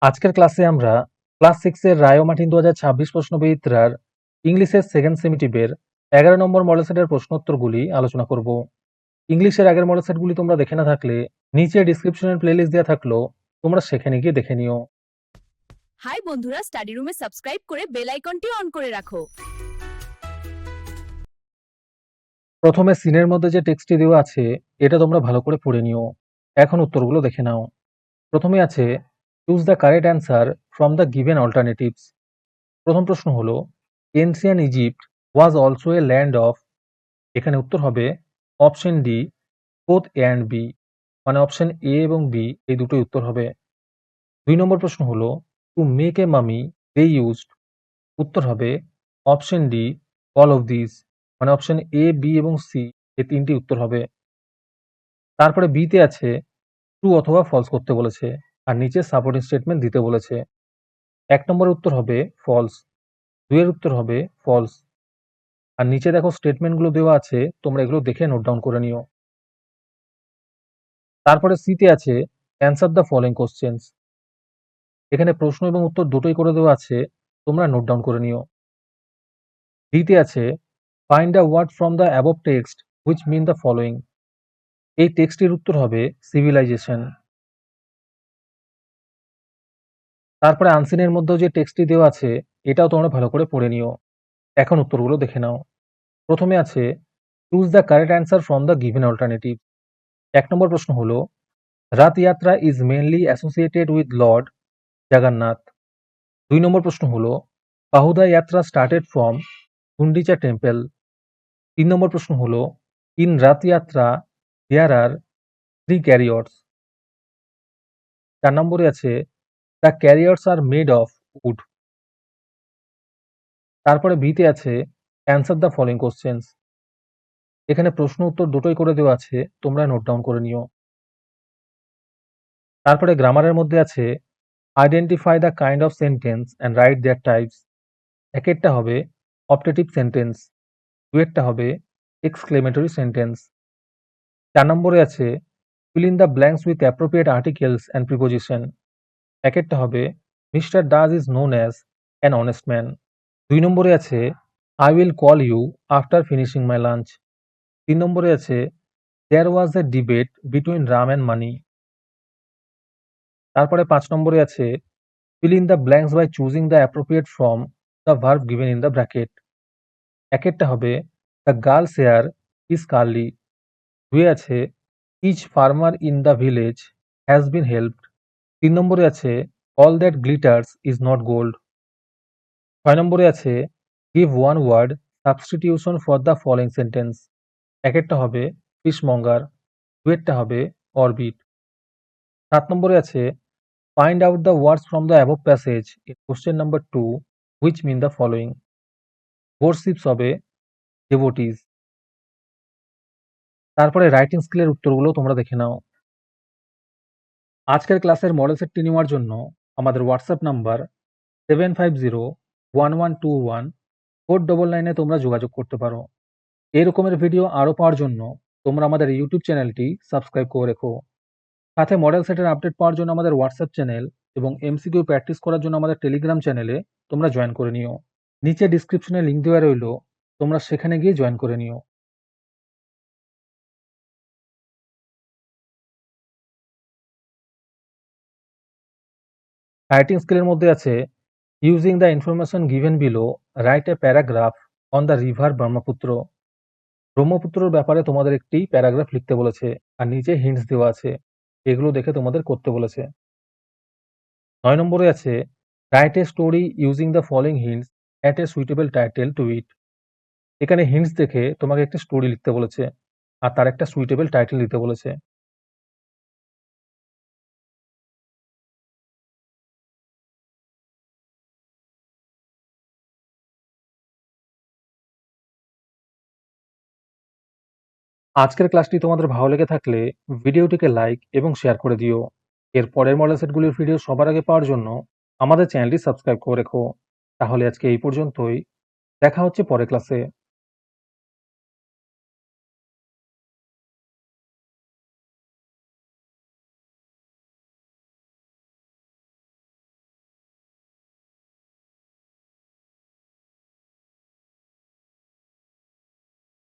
আজকের ক্লাসে আমরা ক্লাস 6 এর রায় ও মার্টিন 2026 প্রশ্নবিচিত্রার ইংলিশের সেকেন্ড সেমিটিভের 11 নম্বর মডেল সেটের প্রশ্নোত্তরগুলি আলোচনা করব। ইংলিশের আগের মডেল সেটগুলি তোমরা দেখে না থাকলে নিচে ডিসক্রিপশনের প্লেলিস্ট দেওয়া থাকলো, তোমরা সেখানে গিয়ে দেখে নিও। হাই বন্ধুরা, স্টাডি রুমে সাবস্ক্রাইব করে বেল আইকনটি অন করে রাখো। প্রথমে সিনের মধ্যে যে টেক্সটটি দেওয়া আছে এটা তোমরা ভালো করে পড়ে নিও। এখন উত্তরগুলো দেখে নাও। প্রথমে আছে choose the correct answer from the given alternatives. প্রথম প্রশ্ন হলো ancient Egypt was also a land of. এখানে উত্তর হবে option D, both A and B, মানে অপশন এ এবং বি এই দুটোই উত্তর হবে। 2 নম্বর প্রশ্ন হলো টু মেক এ মামি দে ইউজড। উত্তর হবে option D, all of this, মানে অপশন এ, বি এবং সি এই তিনটি উত্তর হবে। তারপরে বিতে আছে ট্রু অথবা ফলস করতে বলেছে আর নিচে সাপোর্টিং স্টেটমেন্ট দিতে বলেছে। 1 নম্বরের উত্তর হবে ফলস, 2 এর উত্তর হবে ফলস। আর নিচে দেখো স্টেটমেন্টগুলো দেওয়া আছে, তোমরা এগুলো দেখে নোট ডাউন করে নিও। তারপরে সিতে আছে অ্যান্সার দ্য ফলোইং কোশ্চেন্স। এখানে প্রশ্ন এবং উত্তর দুটোই করে দেওয়া আছে, তোমরা নোট ডাউন করে নিও। ডিতে আছে find a word from the above text which mean the following. এই টেক্সটির উত্তর হবে সিভিলাইজেশন। তারপরে আনসিনের মধ্যেও যে টেক্সটটি দেওয়া আছে এটাও তোমরা ভালো করে পড়ে নিও। এখন উত্তরগুলো দেখে নাও। প্রথমে আছে choose the correct answer from the given alternative. 1 নম্বর প্রশ্ন হলো রাথ যাত্রা is mainly associated with Lord Jagannath. 2 নম্বর প্রশ্ন হলো পাহুদা যাত্রা স্টার্টেড ফ্রম গুন্ডিচা টেম্পল। 3 নম্বর প্রশ্ন হলো ইন রাথ যাত্রা দেয়ার আর 3 ক্যারিয়টস। 4 নম্বরে আছে the chariots are made of wood. তারপরে বিতে আছে অ্যান্সার দ্য ফলোইং কোশ্চেন্স। এখানে প্রশ্ন উত্তর দুটোই করে দেওয়া আছে, তোমরা নোট ডাউন করে নিও। তারপরে গ্রামারের মধ্যে আছে identify the kind of sentence and write their types. একেরটা হবে অপটেটিভ সেন্টেন্স, দুয়েরটা হবে এক্সক্লেমেটরি সেন্টেন্স। 4 নম্বরে আছে fill in the blanks with appropriate articles and preposition. একেরটা হবে Mr Das is known as an honest man. 2 নম্বরে আছে I will call you after finishing my lunch. 3 নম্বরে আছে there was a debate between Ram and Mani. তারপরে 5 নম্বরে আছে fill in the blanks by choosing the appropriate form the verb given in the bracket. একেরটা হবে the girl's hair is curly. 2 আছে each farmer in the village has been helped. 3 নম্বরে আছে all that glitters is not gold. 6 নম্বরে আছে give one word substitution for the following sentence. একেরটা হবে fishmonger, দুয়েরটা হবে অরবিট। 7 নম্বরে আছে find out the words from the above passage in question number 2 which mean the following. Worships হবে devotees. তারপরে রাইটিং স্কিলের উত্তরগুলো তোমরা দেখে নাও। আজকের ক্লাসের মডেল সেটটি নেওয়ার জন্য আমাদের হোয়াটসঅ্যাপ নাম্বার 7501114999 তোমরা যোগাযোগ করতে পারো। এই রকমের ভিডিও আরও পাওয়ার জন্য তোমরা আমাদের ইউটিউব চ্যানেলটি সাবস্ক্রাইব করে রেখো। সাথে মডেল সেটের আপডেট পাওয়ার জন্য আমাদের হোয়াটসঅ্যাপ চ্যানেল এবং এমসিকিউ প্র্যাকটিস করার জন্য আমাদের টেলিগ্রাম চ্যানেলে তোমরা জয়েন করে নিও। নিচে ডিসক্রিপশনে লিঙ্ক দেওয়া রইল, তোমরা সেখানে গিয়ে জয়েন করে নিও। রাইটিং স্কিলের মধ্যে আছে using the information given below write a paragraph on the river Brahmaputra. ব্রহ্মপুত্রর ব্যাপারে তোমাদের একটি প্যারাগ্রাফ লিখতে বলেছে আর নিচে হিন্টস দেওয়া আছে, এগুলো দেখে তোমাদের করতে বলেছে। 9 নম্বরে আছে write a story using the following hints at a suitable title to it. এখানে হিন্টস দেখে তোমাকে একটা স্টোরি লিখতে বলেছে আর তার একটা সুইটেবল টাইটেল দিতে বলেছে। আজকের ক্লাসটি তোমাদের ভালো লেগে থাকলে ভিডিওটিকে লাইক এবং শেয়ার করে দিও। এর পরের মডেল সেটগুলির ভিডিও সবার আগে পাওয়ার জন্য আমাদের চ্যানেলটি সাবস্ক্রাইব করে রেখো। তাহলে আজকে এই পর্যন্তই, দেখা হচ্ছে পরের ক্লাসে।